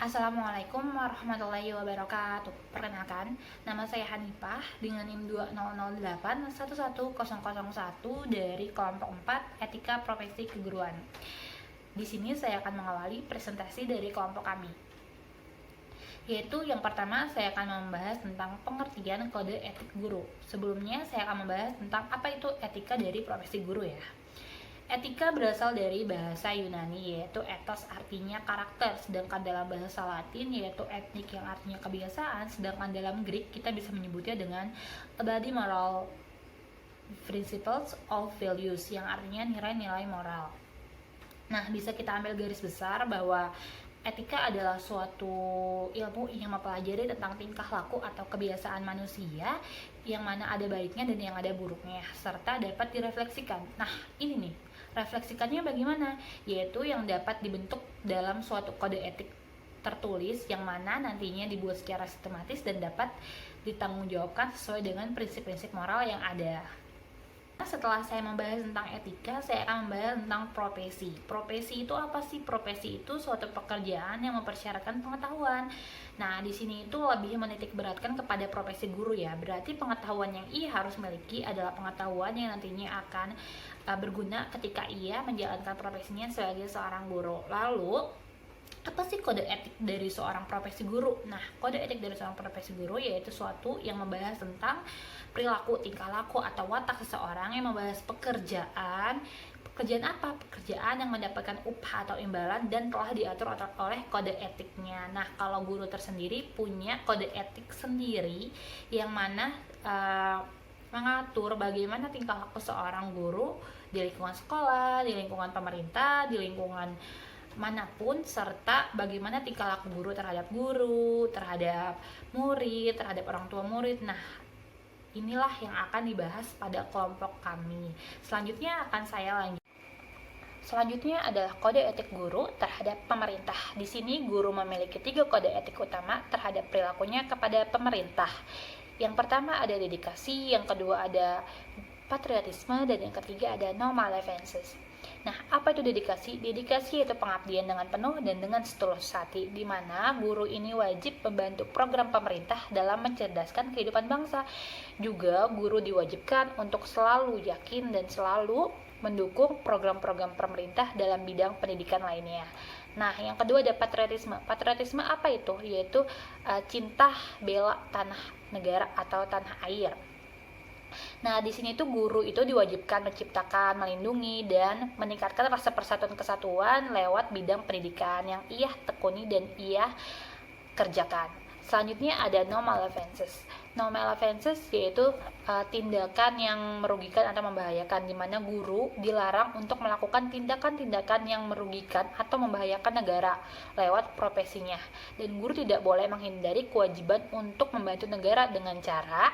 Assalamualaikum warahmatullahi wabarakatuh. Perkenalkan, nama saya Hanifah dengan NIM 2008111001 dari kelompok 4 Etika Profesi Keguruan. Di sini saya akan mengawali presentasi dari kelompok kami. Yaitu yang pertama saya akan membahas tentang pengertian kode etik guru. Sebelumnya saya akan membahas tentang apa itu etika dari profesi guru ya. Etika berasal dari bahasa Yunani yaitu ethos artinya karakter, sedangkan dalam bahasa Latin yaitu etnik yang artinya kebiasaan, sedangkan dalam Greek kita bisa menyebutnya dengan body moral principles of values yang artinya nilai-nilai moral. Nah, bisa kita ambil garis besar bahwa etika adalah suatu ilmu yang mempelajari tentang tingkah laku atau kebiasaan manusia yang mana ada baiknya dan yang ada buruknya, serta dapat direfleksikan. Nah, ini nih, refleksikannya bagaimana? Yaitu yang dapat dibentuk dalam suatu kode etik tertulis yang mana nantinya dibuat secara sistematis dan dapat ditanggungjawabkan sesuai dengan prinsip-prinsip moral yang ada. Setelah saya membahas tentang etika, saya akan membahas tentang profesi. Profesi itu apa sih? Profesi itu suatu pekerjaan yang mempersyaratkan pengetahuan. Nah, di sini itu lebih menitik beratkan kepada profesi guru ya. Berarti pengetahuan yang ia harus miliki adalah pengetahuan yang nantinya akan berguna ketika ia menjalankan profesinya sebagai seorang guru. Lalu, apa sih kode etik dari seorang profesi guru? Nah, kode etik dari seorang profesi guru yaitu suatu yang membahas tentang perilaku, tingkah laku, atau watak seseorang yang membahas pekerjaan apa? Pekerjaan yang mendapatkan upah atau imbalan dan telah diatur oleh kode etiknya. Nah, kalau guru tersendiri punya kode etik sendiri yang mana mengatur bagaimana tingkah laku seorang guru di lingkungan sekolah, di lingkungan pemerintah, di lingkungan manapun, serta bagaimana tingkah laku guru, terhadap murid, terhadap orang tua murid. Nah, inilah yang akan dibahas pada kelompok kami. Selanjutnya adalah kode etik guru terhadap pemerintah. Di sini guru memiliki 3 kode etik utama terhadap perilakunya kepada pemerintah. Yang pertama ada dedikasi, yang kedua ada patriotisme, dan yang ketiga ada no malevolence. Nah, apa itu dedikasi? Dedikasi yaitu pengabdian dengan penuh dan dengan setulus hati, di mana guru ini wajib membantu program pemerintah dalam mencerdaskan kehidupan bangsa. Juga guru diwajibkan untuk selalu yakin dan selalu mendukung program-program pemerintah dalam bidang pendidikan lainnya. Nah, yang kedua ada patriotisme. Patriotisme apa itu? Yaitu cinta bela tanah negara atau tanah air. Nah, di sini tuh guru itu diwajibkan menciptakan, melindungi, dan meningkatkan rasa persatuan kesatuan lewat bidang pendidikan yang ia tekuni dan ia kerjakan. Selanjutnya ada no malevolence. No malevolence yaitu tindakan yang merugikan atau membahayakan, di mana guru dilarang untuk melakukan tindakan-tindakan yang merugikan atau membahayakan negara lewat profesinya. Dan guru tidak boleh menghindari kewajiban untuk membantu negara dengan cara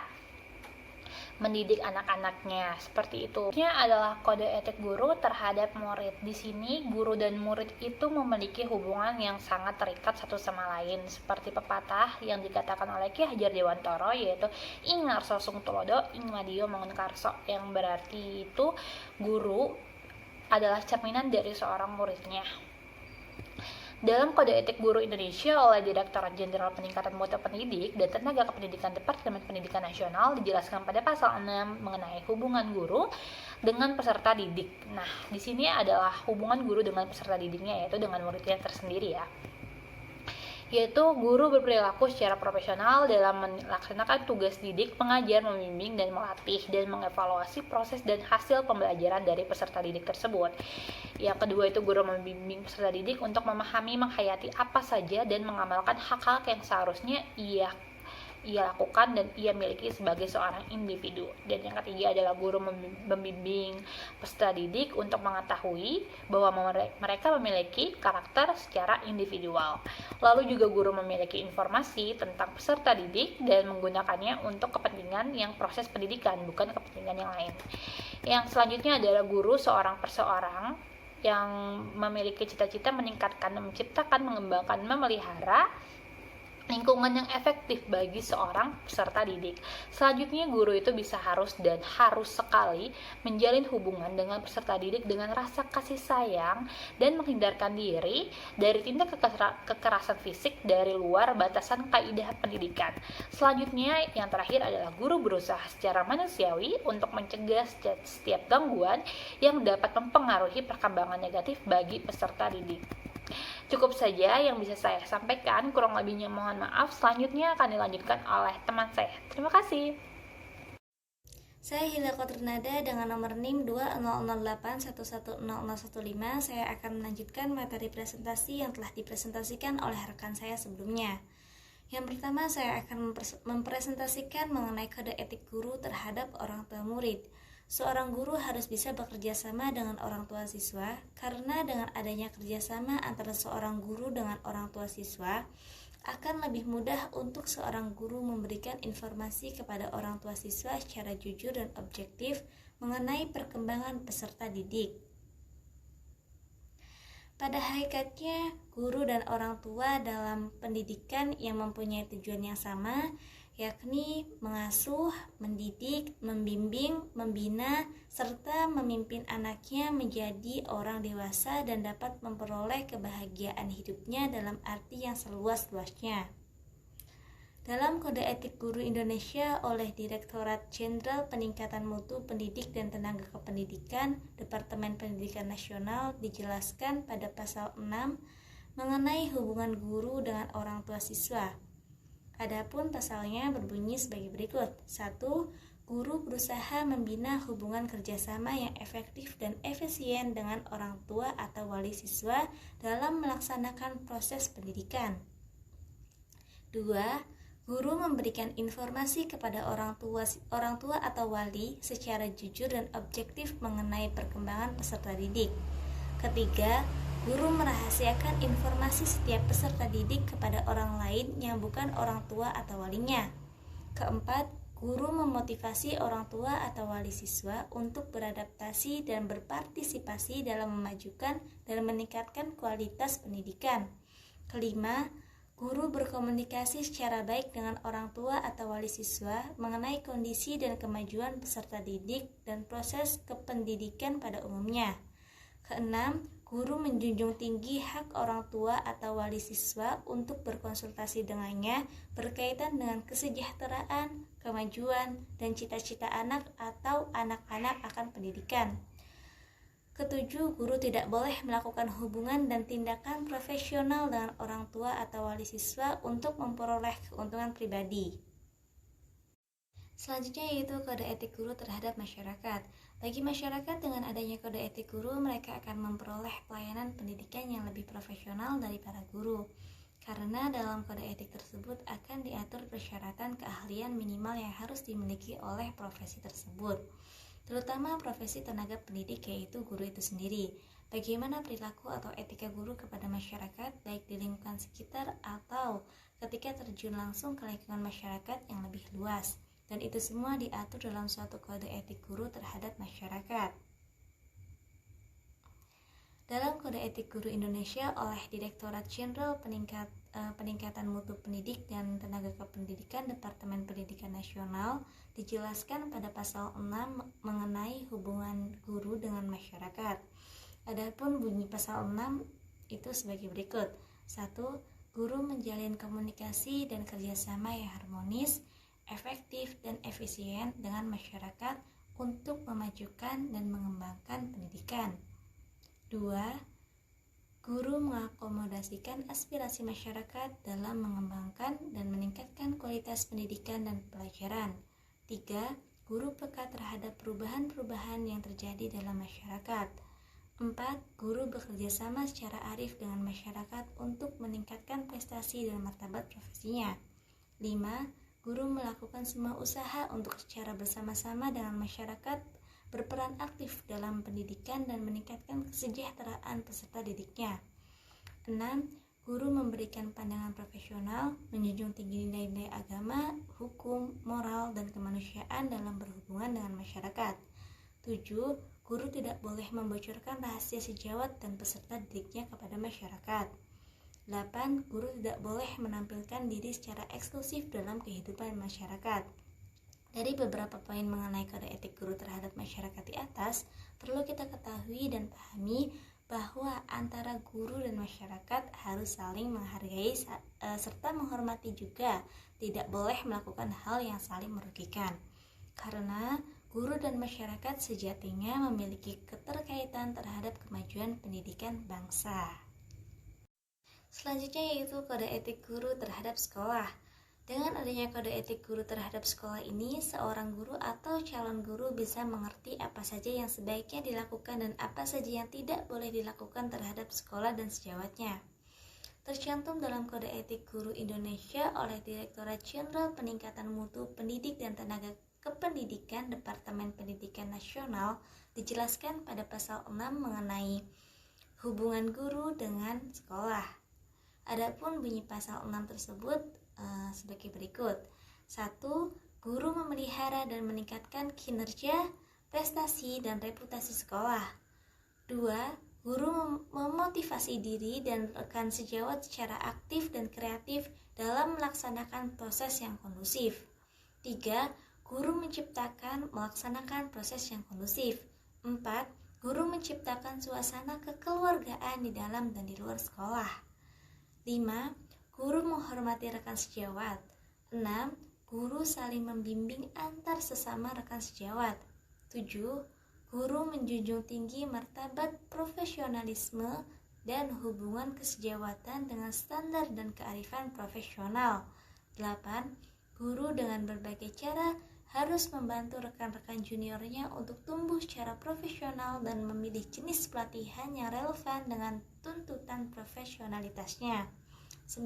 mendidik anak-anaknya, seperti itu. Ini adalah kode etik guru terhadap murid. Di sini guru dan murid itu memiliki hubungan yang sangat terikat satu sama lain, seperti pepatah yang dikatakan oleh Ki Hajar Dewantara, yaitu ing ngarso sung tulodo ing madya mangun karso, yang berarti itu guru adalah cerminan dari seorang muridnya. Dalam Kode Etik Guru Indonesia oleh Direktorat Jenderal Peningkatan Mutu Pendidik dan Tenaga Kependidikan Departemen Pendidikan Nasional dijelaskan pada pasal 6 mengenai hubungan guru dengan peserta didik. Nah, di sini adalah hubungan guru dengan peserta didiknya, yaitu dengan muridnya tersendiri ya. Yaitu guru berperilaku secara profesional dalam melaksanakan tugas didik, mengajar, membimbing, dan melatih, dan mengevaluasi proses dan hasil pembelajaran dari peserta didik tersebut. Yang kedua itu guru membimbing peserta didik untuk memahami, menghayati apa saja, dan mengamalkan hak-hak yang seharusnya ia lakukan dan ia miliki sebagai seorang individu. Dan yang ketiga adalah guru membimbing peserta didik untuk mengetahui bahwa mereka memiliki karakter secara individual. Lalu juga guru memiliki informasi tentang peserta didik dan menggunakannya untuk kepentingan yang proses pendidikan, bukan kepentingan yang lain. Yang selanjutnya adalah guru seorang per seorang yang memiliki cita-cita meningkatkan, menciptakan, mengembangkan, memelihara lingkungan yang efektif bagi seorang peserta didik. Selanjutnya, guru itu bisa harus sekali menjalin hubungan dengan peserta didik dengan rasa kasih sayang dan menghindarkan diri dari tindak kekerasan fisik dari luar batasan kaidah pendidikan. Selanjutnya, yang terakhir adalah guru berusaha secara manusiawi untuk mencegah setiap gangguan yang dapat mempengaruhi perkembangan negatif bagi peserta didik. Cukup saja yang bisa saya sampaikan, kurang lebihnya mohon maaf. Selanjutnya akan dilanjutkan oleh teman saya. Terima kasih. Saya Hila Koternada dengan nomor NIM 2008110015. Saya akan melanjutkan materi presentasi yang telah dipresentasikan oleh rekan saya sebelumnya. Yang pertama, saya akan mempresentasikan mengenai kode etik guru terhadap orang tua murid. Seorang guru harus bisa bekerja sama dengan orang tua siswa, karena dengan adanya kerjasama antara seorang guru dengan orang tua siswa, akan lebih mudah untuk seorang guru memberikan informasi kepada orang tua siswa secara jujur dan objektif mengenai perkembangan peserta didik. Pada hakikatnya, guru dan orang tua dalam pendidikan yang mempunyai tujuan yang sama, yakni mengasuh, mendidik, membimbing, membina, serta memimpin anaknya menjadi orang dewasa dan dapat memperoleh kebahagiaan hidupnya dalam arti yang seluas-luasnya. Dalam Kode Etik Guru Indonesia oleh Direktorat Jenderal Peningkatan Mutu Pendidik dan Tenaga Kependidikan, Departemen Pendidikan Nasional dijelaskan pada pasal 6 mengenai hubungan guru dengan orang tua siswa. Adapun pasalnya berbunyi sebagai berikut. 1. Guru berusaha membina hubungan kerjasama yang efektif dan efisien dengan orang tua atau wali siswa dalam melaksanakan proses pendidikan. 2. Guru memberikan informasi kepada orang tua atau wali secara jujur dan objektif mengenai perkembangan peserta didik. Ketiga, guru merahasiakan informasi setiap peserta didik kepada orang lain yang bukan orang tua atau walinya. Keempat, guru memotivasi orang tua atau wali siswa untuk beradaptasi dan berpartisipasi dalam memajukan dan meningkatkan kualitas pendidikan. Kelima, guru berkomunikasi secara baik dengan orang tua atau wali siswa mengenai kondisi dan kemajuan peserta didik dan proses kependidikan pada umumnya. Keenam, guru menjunjung tinggi hak orang tua atau wali siswa untuk berkonsultasi dengannya berkaitan dengan kesejahteraan, kemajuan, dan cita-cita anak atau anak-anak akan pendidikan. Ketujuh, guru tidak boleh melakukan hubungan dan tindakan profesional dengan orang tua atau wali siswa untuk memperoleh keuntungan pribadi. Selanjutnya yaitu kode etik guru terhadap masyarakat. Bagi masyarakat, dengan adanya kode etik guru, mereka akan memperoleh pelayanan pendidikan yang lebih profesional dari para guru. Karena dalam kode etik tersebut akan diatur persyaratan keahlian minimal yang harus dimiliki oleh profesi tersebut, terutama profesi tenaga pendidik, yaitu guru itu sendiri. Bagaimana perilaku atau etika guru kepada masyarakat, baik di lingkungan sekitar atau ketika terjun langsung ke lingkungan masyarakat yang lebih luas. Dan itu semua diatur dalam suatu kode etik guru terhadap masyarakat. Dalam Kode Etik Guru Indonesia oleh Direktorat Jenderal Peningkatan Mutu Pendidik dan Tenaga Kependidikan Departemen Pendidikan Nasional dijelaskan pada pasal 6 mengenai hubungan guru dengan masyarakat. Adapun bunyi pasal 6 itu sebagai berikut. 1. Guru menjalin komunikasi dan kerjasama yang harmonis, efektif, dan efisien dengan masyarakat untuk memajukan dan mengembangkan pendidikan. 2. Guru mengakomodasikan aspirasi masyarakat dalam mengembangkan dan meningkatkan kualitas pendidikan dan pelajaran. 3. Guru peka terhadap perubahan-perubahan yang terjadi dalam masyarakat. 4. Guru bekerja sama secara arif dengan masyarakat untuk meningkatkan prestasi dan martabat profesinya. 5. Guru melakukan semua usaha untuk secara bersama-sama dengan masyarakat berperan aktif dalam pendidikan dan meningkatkan kesejahteraan peserta didiknya. 6. Guru memberikan pandangan profesional, menjunjung tinggi nilai-nilai agama, hukum, moral, dan kemanusiaan dalam berhubungan dengan masyarakat. 7. Guru tidak boleh membocorkan rahasia sejawat dan peserta didiknya kepada masyarakat. 8. Guru tidak boleh menampilkan diri secara eksklusif dalam kehidupan masyarakat. Dari beberapa poin mengenai kode etik guru terhadap masyarakat di atas, perlu kita ketahui dan pahami bahwa antara guru dan masyarakat harus saling menghargai serta menghormati juga, tidak boleh melakukan hal yang saling merugikan. Karena guru dan masyarakat sejatinya memiliki keterkaitan terhadap kemajuan pendidikan bangsa. Selanjutnya yaitu kode etik guru terhadap sekolah. Dengan adanya kode etik guru terhadap sekolah ini, seorang guru atau calon guru bisa mengerti apa saja yang sebaiknya dilakukan dan apa saja yang tidak boleh dilakukan terhadap sekolah dan sejawatnya. Tercantum dalam Kode Etik Guru Indonesia oleh Direktorat Jenderal Peningkatan Mutu Pendidik dan Tenaga Kependidikan Departemen Pendidikan Nasional dijelaskan pada pasal 6 mengenai hubungan guru dengan sekolah. Adapun bunyi pasal 6 tersebut sebagai berikut. 1. Guru memelihara dan meningkatkan kinerja, prestasi, dan reputasi sekolah. 2. Guru memotivasi diri dan rekan sejawat secara aktif dan kreatif dalam melaksanakan proses yang kondusif. 3. Guru melaksanakan proses yang kondusif. 4. Guru menciptakan suasana kekeluargaan di dalam dan di luar sekolah. 5. Guru menghormati rekan sejawat. 6. Guru saling membimbing antar sesama rekan sejawat. 7. Guru menjunjung tinggi martabat profesionalisme dan hubungan kesejawatan dengan standar dan kearifan profesional. 8. Guru dengan berbagai cara harus membantu rekan-rekan juniornya untuk tumbuh secara profesional dan memilih jenis pelatihan yang relevan dengan tuntutan profesionalitasnya. 9.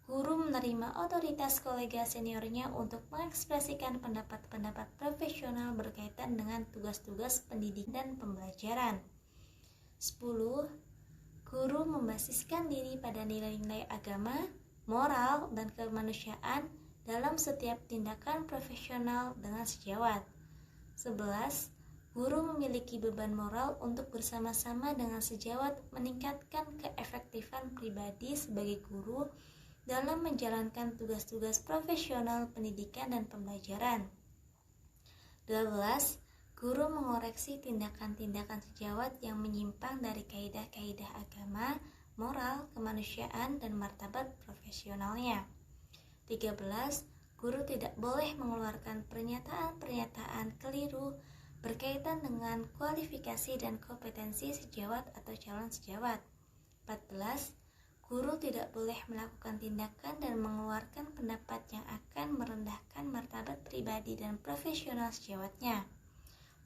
Guru menerima otoritas kolega seniornya untuk mengekspresikan pendapat-pendapat profesional berkaitan dengan tugas-tugas pendidikan dan pembelajaran. 10. Guru membasiskan diri pada nilai-nilai agama, moral, dan kemanusiaan dalam setiap tindakan profesional dengan sejawat. 11. Guru memiliki beban moral untuk bersama-sama dengan sejawat meningkatkan keefektifan pribadi sebagai guru dalam menjalankan tugas-tugas profesional pendidikan dan pembelajaran. 12. Guru mengoreksi tindakan-tindakan sejawat yang menyimpang dari kaidah-kaidah agama, moral, kemanusiaan, dan martabat profesionalnya. 13. Guru tidak boleh mengeluarkan pernyataan-pernyataan keliru berkaitan dengan kualifikasi dan kompetensi sejawat atau calon sejawat. 14. Guru tidak boleh melakukan tindakan dan mengeluarkan pendapat yang akan merendahkan martabat pribadi dan profesional sejawatnya.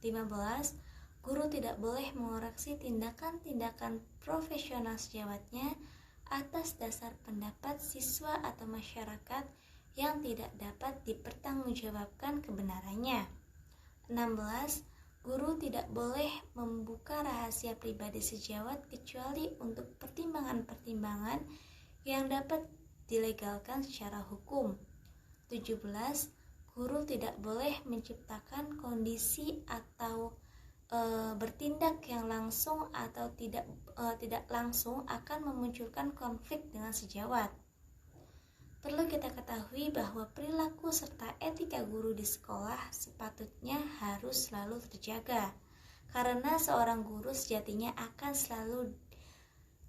15. Guru tidak boleh mengoreksi tindakan-tindakan profesional sejawatnya atas dasar pendapat siswa atau masyarakat yang tidak dapat dipertanggungjawabkan kebenarannya. 16. Guru tidak boleh membuka rahasia pribadi sejawat kecuali untuk pertimbangan-pertimbangan yang dapat dilegalkan secara hukum. 17. Guru tidak boleh menciptakan kondisi atau bertindak yang langsung atau tidak langsung akan memunculkan konflik dengan sejawat. Perlu kita ketahui bahwa perilaku serta etika guru di sekolah sepatutnya harus selalu terjaga, karena seorang guru sejatinya akan selalu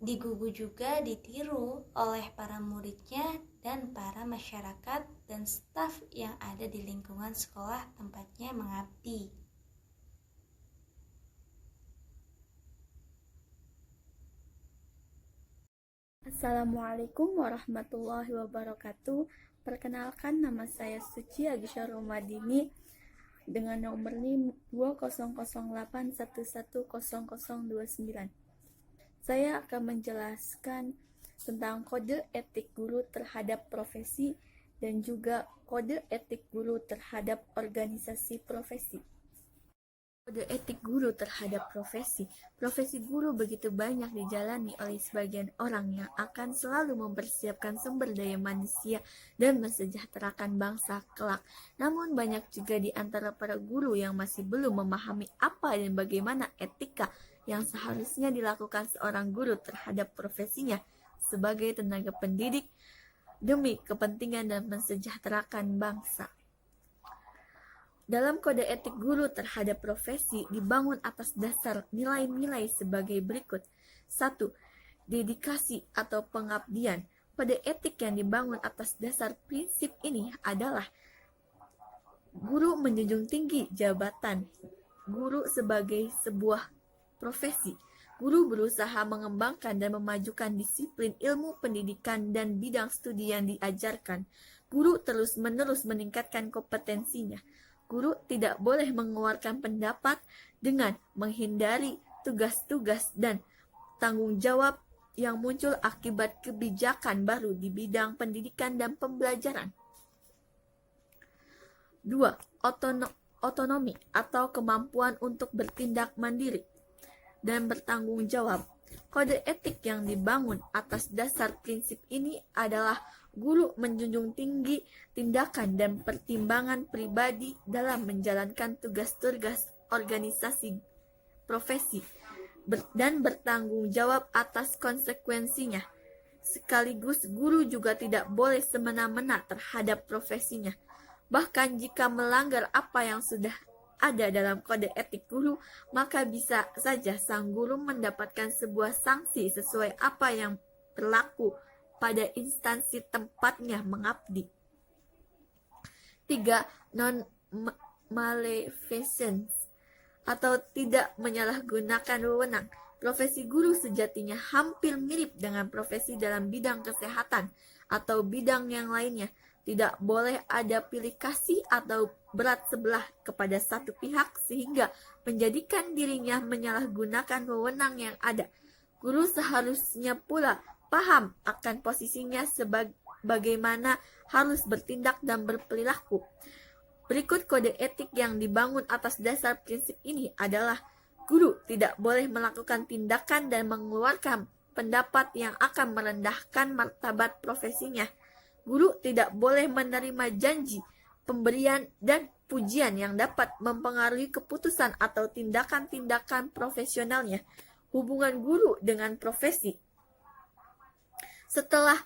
digugu juga ditiru oleh para muridnya dan para masyarakat dan staf yang ada di lingkungan sekolah tempatnya mengabdi. Assalamualaikum warahmatullahi wabarakatuh. Perkenalkan, nama saya Suci Agisha Romadini dengan nomor NIM 2008110029. Saya akan menjelaskan tentang kode etik guru terhadap profesi dan juga kode etik guru terhadap organisasi profesi. Kode etik guru terhadap profesi. Profesi guru begitu banyak dijalani oleh sebagian orang yang akan selalu mempersiapkan sumber daya manusia dan mensejahterakan bangsa kelak. Namun banyak juga di antara para guru yang masih belum memahami apa dan bagaimana etika yang seharusnya dilakukan seorang guru terhadap profesinya, sebagai tenaga pendidik demi kepentingan dan mensejahterakan bangsa. Dalam kode etik guru terhadap profesi dibangun atas dasar nilai-nilai sebagai berikut. 1. Dedikasi atau pengabdian. Kode etik yang dibangun atas dasar prinsip ini adalah guru menjunjung tinggi jabatan guru sebagai sebuah profesi. Guru berusaha mengembangkan dan memajukan disiplin ilmu pendidikan dan bidang studi yang diajarkan. Guru terus-menerus meningkatkan kompetensinya. Guru tidak boleh mengeluarkan pendapat dengan menghindari tugas-tugas dan tanggung jawab yang muncul akibat kebijakan baru di bidang pendidikan dan pembelajaran. 2. Otonomi atau kemampuan untuk bertindak mandiri dan bertanggung jawab. Kode etik yang dibangun atas dasar prinsip ini adalah guru menjunjung tinggi tindakan dan pertimbangan pribadi dalam menjalankan tugas-tugas organisasi profesi dan bertanggung jawab atas konsekuensinya. Sekaligus guru juga tidak boleh semena-mena terhadap profesinya. Bahkan jika melanggar apa yang sudah ada dalam kode etik guru, maka bisa saja sang guru mendapatkan sebuah sanksi sesuai apa yang berlaku pada instansi tempatnya mengabdi. 3. Non-maleficence atau tidak menyalahgunakan wewenang. Profesi guru sejatinya hampir mirip dengan profesi dalam bidang kesehatan atau bidang yang lainnya. Tidak boleh ada pilih kasih atau berat sebelah kepada satu pihak sehingga menjadikan dirinya menyalahgunakan wewenang yang ada. Guru seharusnya pula paham akan posisinya bagaimana harus bertindak dan berperilaku. Berikut kode etik yang dibangun atas dasar prinsip ini adalah guru tidak boleh melakukan tindakan dan mengeluarkan pendapat yang akan merendahkan martabat profesinya. Guru tidak boleh menerima janji, pemberian, dan pujian yang dapat mempengaruhi keputusan atau tindakan-tindakan profesionalnya. Hubungan guru dengan profesi. Setelah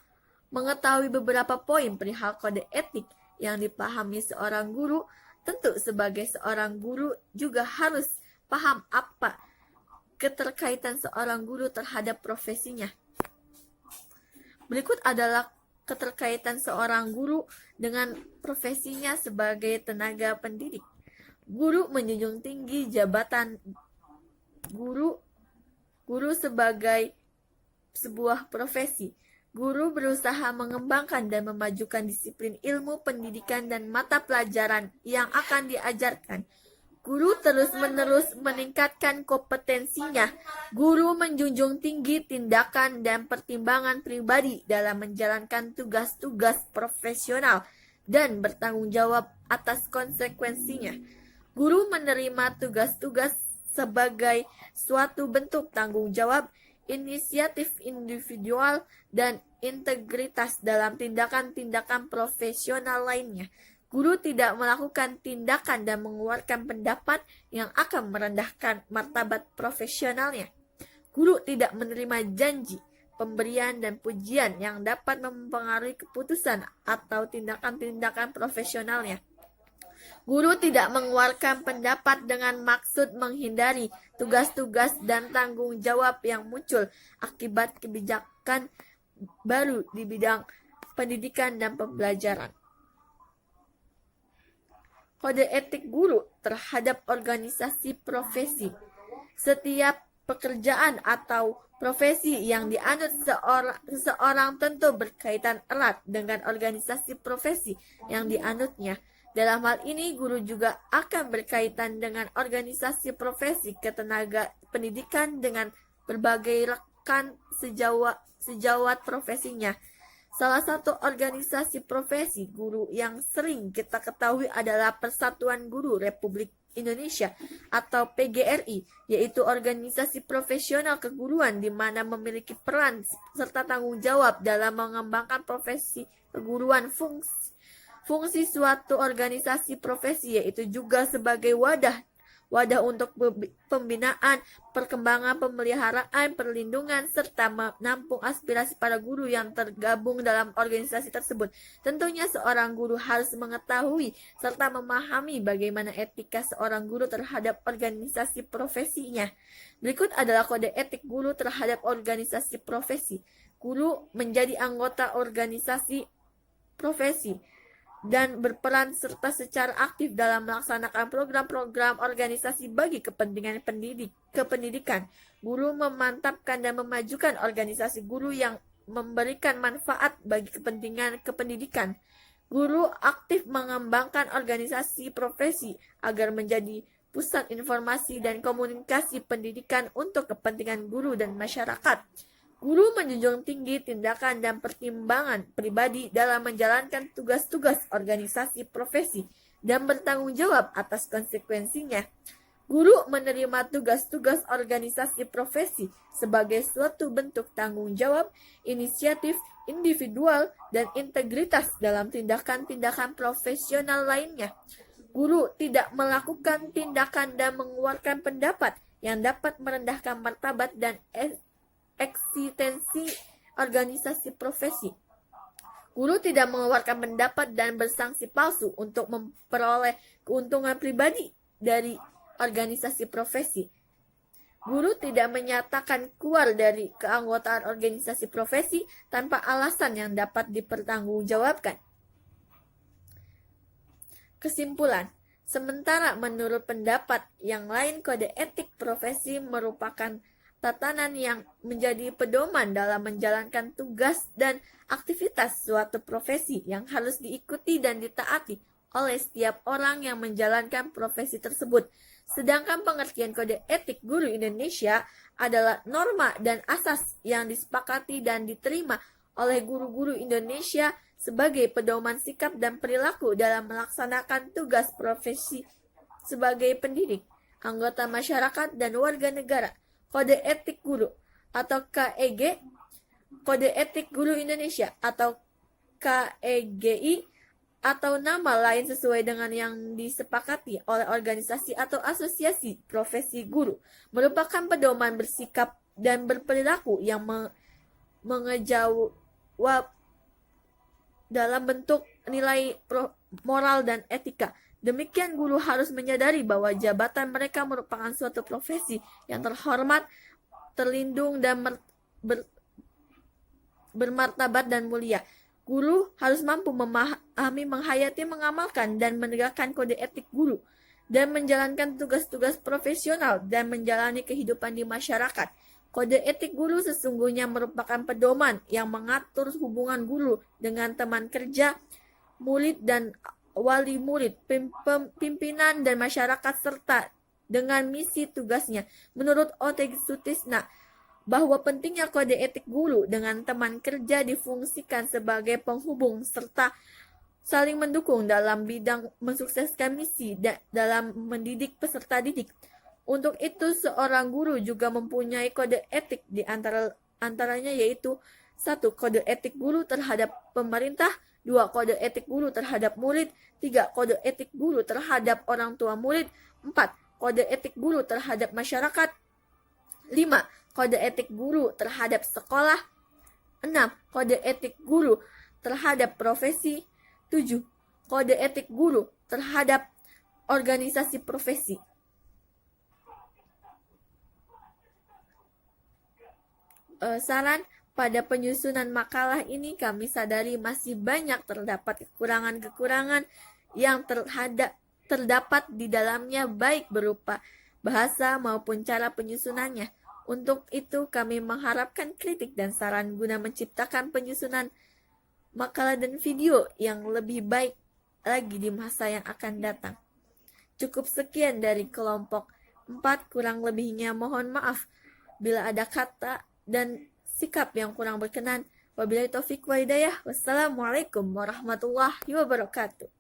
mengetahui beberapa poin perihal kode etik yang dipahami seorang guru, tentu sebagai seorang guru juga harus paham apa keterkaitan seorang guru terhadap profesinya. Berikut adalah keterkaitan seorang guru dengan profesinya sebagai tenaga pendidik. Guru menjunjung tinggi jabatan guru sebagai sebuah profesi. Guru berusaha mengembangkan dan memajukan disiplin ilmu pendidikan dan mata pelajaran yang akan diajarkan. Guru terus-menerus meningkatkan kompetensinya. Guru menjunjung tinggi tindakan dan pertimbangan pribadi dalam menjalankan tugas-tugas profesional dan bertanggung jawab atas konsekuensinya. Guru menerima tugas-tugas sebagai suatu bentuk tanggung jawab, inisiatif individual, dan integritas dalam tindakan-tindakan profesional lainnya. Guru tidak melakukan tindakan dan mengeluarkan pendapat yang akan merendahkan martabat profesionalnya. Guru tidak menerima janji, pemberian, dan pujian yang dapat mempengaruhi keputusan atau tindakan-tindakan profesionalnya. Guru tidak mengeluarkan pendapat dengan maksud menghindari tugas-tugas dan tanggung jawab yang muncul akibat kebijakan baru di bidang pendidikan dan pembelajaran. Kode etik guru terhadap organisasi profesi. Setiap pekerjaan atau profesi yang dianut seseorang tentu berkaitan erat dengan organisasi profesi yang dianutnya. Dalam hal ini, guru juga akan berkaitan dengan organisasi profesi ketenaga pendidikan dengan berbagai rekan sejawat profesinya. Salah satu organisasi profesi guru yang sering kita ketahui adalah Persatuan Guru Republik Indonesia atau PGRI, yaitu organisasi profesional keguruan di mana memiliki peran serta tanggung jawab dalam mengembangkan profesi keguruan. Fungsi suatu organisasi profesi yaitu juga sebagai wadah wadah untuk pembinaan, perkembangan, pemeliharaan, perlindungan, serta menampung aspirasi para guru yang tergabung dalam organisasi tersebut. Tentunya seorang guru harus mengetahui serta memahami bagaimana etika seorang guru terhadap organisasi profesinya. Berikut adalah kode etik guru terhadap organisasi profesi. Guru menjadi anggota organisasi profesi dan berperan serta secara aktif dalam melaksanakan program-program organisasi bagi kepentingan kependidikan. Guru memantapkan dan memajukan organisasi guru yang memberikan manfaat bagi kepentingan kependidikan. Guru aktif mengembangkan organisasi profesi agar menjadi pusat informasi dan komunikasi pendidikan untuk kepentingan guru dan masyarakat. Guru menjunjung tinggi tindakan dan pertimbangan pribadi dalam menjalankan tugas-tugas organisasi profesi dan bertanggung jawab atas konsekuensinya. Guru menerima tugas-tugas organisasi profesi sebagai suatu bentuk tanggung jawab, inisiatif individual, dan integritas dalam tindakan-tindakan profesional lainnya. Guru tidak melakukan tindakan dan mengeluarkan pendapat yang dapat merendahkan martabat dan eksistensi organisasi profesi. Guru tidak mengeluarkan pendapat dan bersanksi palsu untuk memperoleh keuntungan pribadi dari organisasi profesi. Guru tidak menyatakan keluar dari keanggotaan organisasi profesi tanpa alasan yang dapat dipertanggungjawabkan. Kesimpulan, sementara menurut pendapat yang lain kode etik profesi merupakan tatanan yang menjadi pedoman dalam menjalankan tugas dan aktivitas suatu profesi yang harus diikuti dan ditaati oleh setiap orang yang menjalankan profesi tersebut. Sedangkan pengertian kode etik guru Indonesia adalah norma dan asas yang disepakati dan diterima oleh guru-guru Indonesia sebagai pedoman sikap dan perilaku dalam melaksanakan tugas profesi sebagai pendidik, anggota masyarakat, dan warga negara. Kode etik guru atau KEG, Kode Etik Guru Indonesia atau KEGI, atau nama lain sesuai dengan yang disepakati oleh organisasi atau asosiasi profesi guru, merupakan pedoman bersikap dan berperilaku yang mengejawab dalam bentuk nilai moral dan etika. Demikian guru harus menyadari bahwa jabatan mereka merupakan suatu profesi yang terhormat, terlindung, dan bermartabat dan mulia. Guru harus mampu memahami, menghayati, mengamalkan, dan menegakkan kode etik guru, dan menjalankan tugas-tugas profesional dan menjalani kehidupan di masyarakat. Kode etik guru sesungguhnya merupakan pedoman yang mengatur hubungan guru dengan teman kerja, murid dan wali murid, pimpinan dan masyarakat, serta dengan misi tugasnya. Menurut Otteg Sutisna, bahwa pentingnya kode etik guru dengan teman kerja difungsikan sebagai penghubung serta saling mendukung dalam bidang mensukseskan misi dalam mendidik peserta didik. Untuk itu, seorang guru juga mempunyai kode etik di antaranya yaitu 1. Kode etik guru terhadap pemerintah, 2. Kode etik guru terhadap murid, 3. Kode etik guru terhadap orang tua murid, 4. Kode etik guru terhadap masyarakat, 5. Kode etik guru terhadap sekolah, 6. Kode etik guru terhadap profesi, 7. Kode etik guru terhadap organisasi profesi. Saran, pada penyusunan makalah ini kami sadari masih banyak terdapat kekurangan-kekurangan yang terdapat di dalamnya, baik berupa bahasa maupun cara penyusunannya. Untuk itu kami mengharapkan kritik dan saran guna menciptakan penyusunan makalah dan video yang lebih baik lagi di masa yang akan datang. Cukup sekian dari kelompok 4, kurang lebihnya mohon maaf bila ada kata dan sikap yang kurang berkenan. Wabillahi taufik wal hidayah. Wassalamualaikum warahmatullahi wabarakatuh.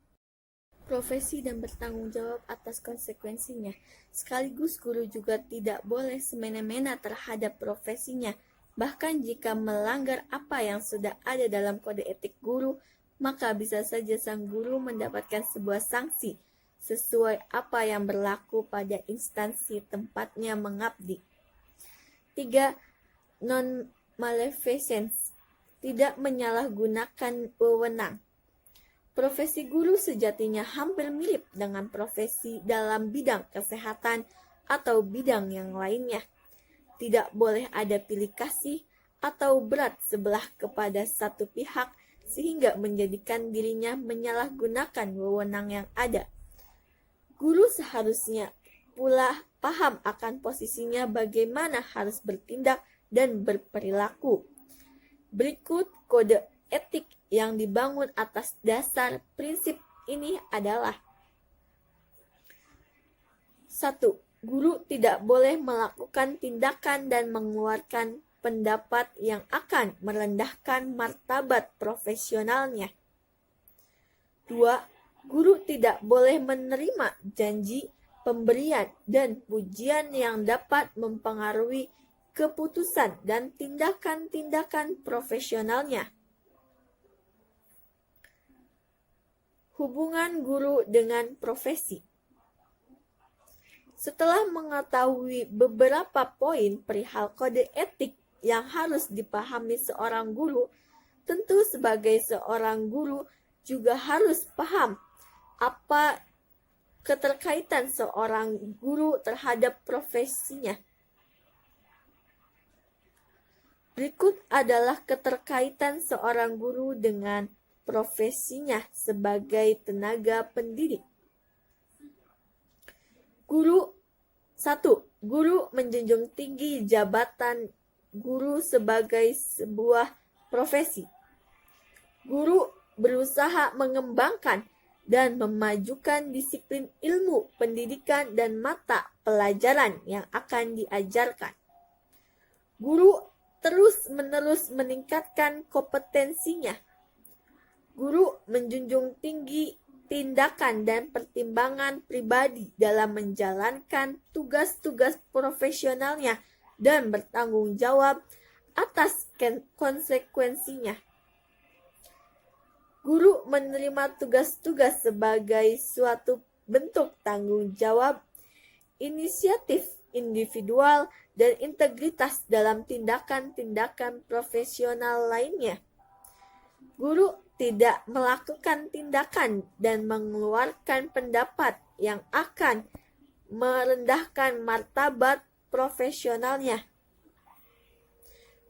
Profesi dan bertanggung jawab atas konsekuensinya. Sekaligus guru juga tidak boleh semena-mena terhadap profesinya. Bahkan jika melanggar apa yang sudah ada dalam kode etik guru, maka bisa saja sang guru mendapatkan sebuah sanksi. sesuai apa yang berlaku pada instansi tempatnya mengabdi. 3. Non-maleficence, tidak menyalahgunakan wewenang. Profesi guru sejatinya hampir mirip dengan profesi dalam bidang kesehatan atau bidang yang lainnya. Tidak boleh ada pilih kasih atau berat sebelah kepada satu pihak sehingga menjadikan dirinya menyalahgunakan wewenang yang ada. Guru seharusnya pula paham akan posisinya bagaimana harus bertindak dan berperilaku. Berikut kode etik yang dibangun atas dasar prinsip ini adalah: 1. Guru tidak boleh melakukan tindakan dan mengeluarkan pendapat yang akan merendahkan martabat profesionalnya. 2. Guru tidak boleh menerima janji, pemberian, dan pujian yang dapat mempengaruhi keputusan dan tindakan-tindakan profesionalnya. Hubungan guru dengan profesi. Setelah mengetahui beberapa poin perihal kode etik yang harus dipahami seorang guru, tentu sebagai seorang guru juga harus paham apa keterkaitan seorang guru terhadap profesinya. Berikut adalah keterkaitan seorang guru dengan profesinya sebagai tenaga pendidik. 1. Guru menjunjung tinggi jabatan guru sebagai sebuah profesi. Guru berusaha mengembangkan dan memajukan disiplin ilmu pendidikan dan mata pelajaran yang akan diajarkan. Guru terus-menerus meningkatkan kompetensinya. Guru menjunjung tinggi tindakan dan pertimbangan pribadi dalam menjalankan tugas-tugas profesionalnya dan bertanggung jawab atas konsekuensinya. Guru menerima tugas-tugas sebagai suatu bentuk tanggung jawab, inisiatif individual, dan integritas dalam tindakan-tindakan profesional lainnya. Guru tidak melakukan tindakan dan mengeluarkan pendapat yang akan merendahkan martabat profesionalnya.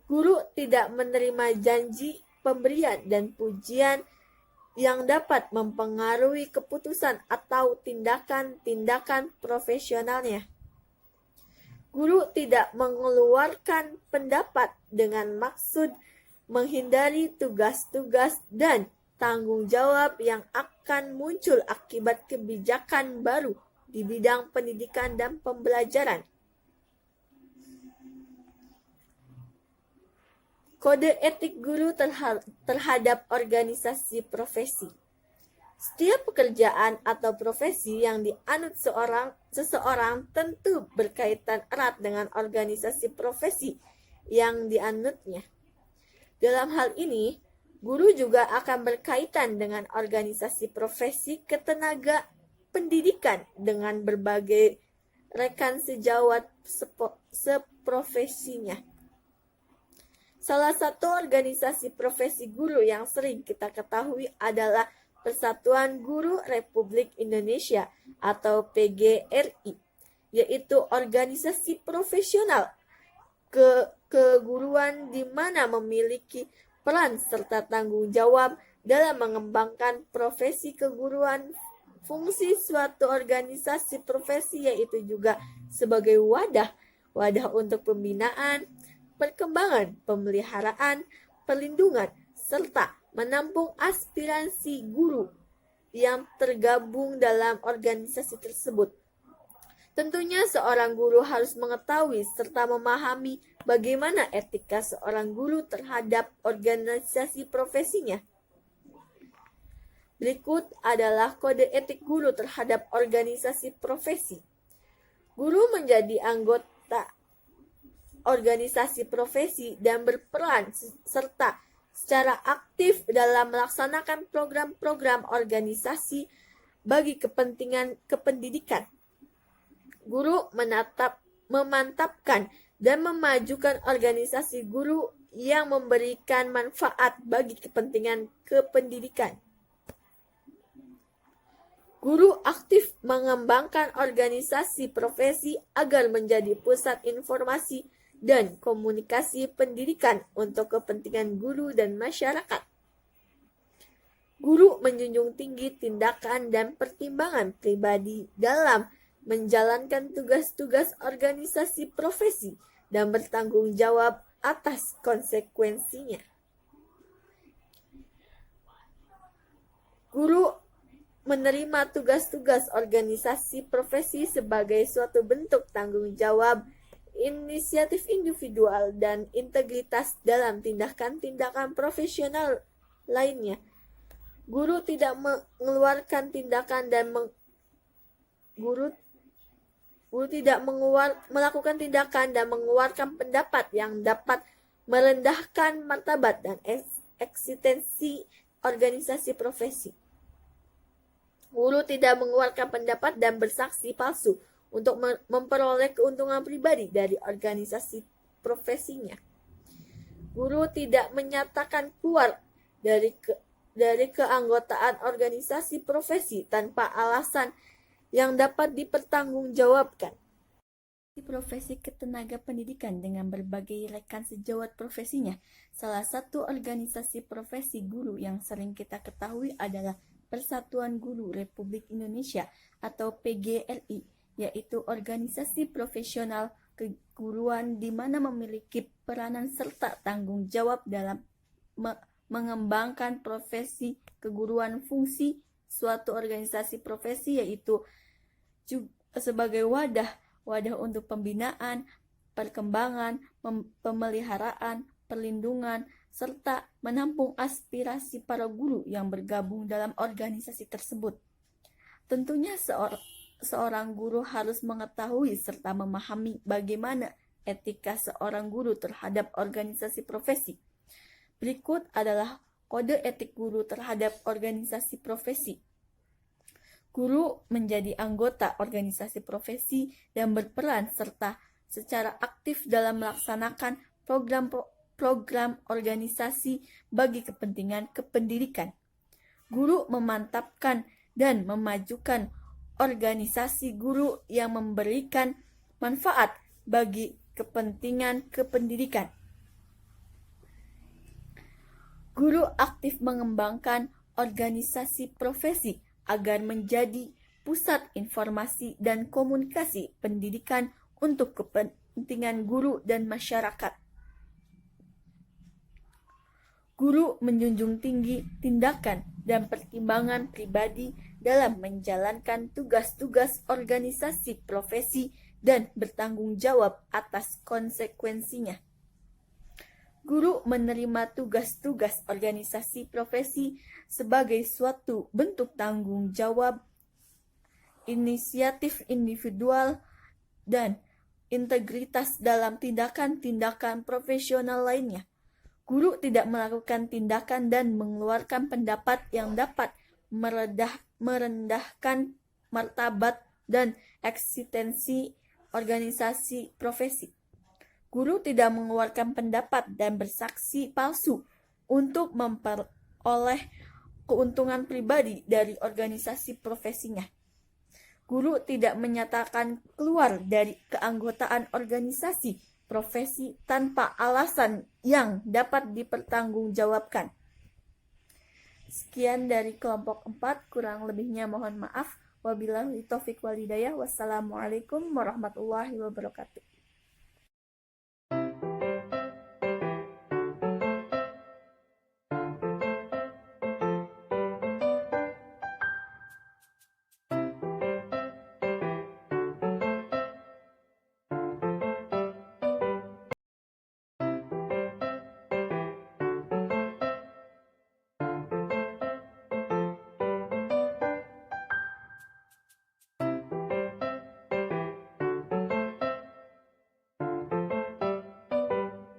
Guru tidak menerima janji, pemberian, dan pujian yang dapat mempengaruhi keputusan atau tindakan-tindakan profesionalnya. Guru tidak mengeluarkan pendapat dengan maksud menghindari tugas-tugas dan tanggung jawab yang akan muncul akibat kebijakan baru di bidang pendidikan dan pembelajaran. Kode etik guru terhadap organisasi profesi. Setiap pekerjaan atau profesi yang dianut seseorang tentu berkaitan erat dengan organisasi profesi yang dianutnya. Dalam hal ini, guru juga akan berkaitan dengan organisasi profesi ketenaga pendidikan dengan berbagai rekan sejawat seprofesinya. Salah satu organisasi profesi guru yang sering kita ketahui adalah Persatuan Guru Republik Indonesia atau PGRI, yaitu organisasi profesional keguruan di mana memiliki peran serta tanggung jawab dalam mengembangkan profesi keguruan. Fungsi suatu organisasi profesi yaitu juga sebagai wadah untuk pembinaan, perkembangan, pemeliharaan, perlindungan, serta menampung aspirasi guru yang tergabung dalam organisasi tersebut. Tentunya seorang guru harus mengetahui serta memahami bagaimana etika seorang guru terhadap organisasi profesinya. Berikut adalah kode etik guru terhadap organisasi profesi. Guru menjadi anggota organisasi profesi dan berperan serta secara aktif dalam melaksanakan program-program organisasi bagi kepentingan kependidikan. Guru memantapkan dan memajukan organisasi guru yang memberikan manfaat bagi kepentingan kependidikan. Guru aktif mengembangkan organisasi profesi agar menjadi pusat informasi dan komunikasi pendidikan untuk kepentingan guru dan masyarakat. Guru menjunjung tinggi tindakan dan pertimbangan pribadi dalam menjalankan tugas-tugas organisasi profesi dan bertanggung jawab atas konsekuensinya. Guru menerima tugas-tugas organisasi profesi sebagai suatu bentuk tanggung jawab, inisiatif individual, dan integritas dalam tindakan-tindakan profesional lainnya. Guru tidak mengeluarkan tindakan dan melakukan tindakan dan mengeluarkan pendapat yang dapat merendahkan martabat dan eksistensi organisasi profesi. Guru tidak mengeluarkan pendapat dan bersaksi palsu untuk memperoleh keuntungan pribadi dari organisasi profesinya. Guru tidak menyatakan keluar dari keanggotaan organisasi profesi tanpa alasan yang dapat dipertanggungjawabkan. Profesi ketenaga pendidikan dengan berbagai rekan sejawat profesinya. Salah satu organisasi profesi guru yang sering kita ketahui adalah Persatuan Guru Republik Indonesia atau PGRI, yaitu organisasi profesional keguruan di mana memiliki peranan serta tanggung jawab dalam mengembangkan profesi keguruan. Fungsi suatu organisasi profesi yaitu sebagai wadah untuk pembinaan, perkembangan, pemeliharaan, perlindungan, serta menampung aspirasi para guru yang bergabung dalam organisasi tersebut. Tentunya seorang guru harus mengetahui serta memahami bagaimana etika seorang guru terhadap organisasi profesi. Berikut adalah kode etik guru terhadap organisasi profesi. Guru menjadi anggota organisasi profesi dan berperan serta secara aktif dalam melaksanakan program organisasi bagi kepentingan kependidikan. Guru memantapkan dan memajukan organisasi guru yang memberikan manfaat bagi kepentingan kependidikan. Guru aktif mengembangkan organisasi profesi agar menjadi pusat informasi dan komunikasi pendidikan untuk kepentingan guru dan masyarakat. Guru menjunjung tinggi tindakan dan pertimbangan pribadi dalam menjalankan tugas-tugas organisasi profesi dan bertanggung jawab atas konsekuensinya. Guru menerima tugas-tugas organisasi profesi sebagai suatu bentuk tanggung jawab, inisiatif individual, dan integritas dalam tindakan-tindakan profesional lainnya. Guru tidak melakukan tindakan dan mengeluarkan pendapat yang dapat merendahkan martabat dan eksistensi organisasi profesi. Guru tidak mengeluarkan pendapat dan bersaksi palsu untuk memperoleh keuntungan pribadi dari organisasi profesinya. Guru tidak menyatakan keluar dari keanggotaan organisasi profesi tanpa alasan yang dapat dipertanggungjawabkan. Sekian dari kelompok 4, kurang lebihnya mohon maaf. Wabillahi taufiq wal hidayah. Wassalamualaikum warahmatullahi wabarakatuh.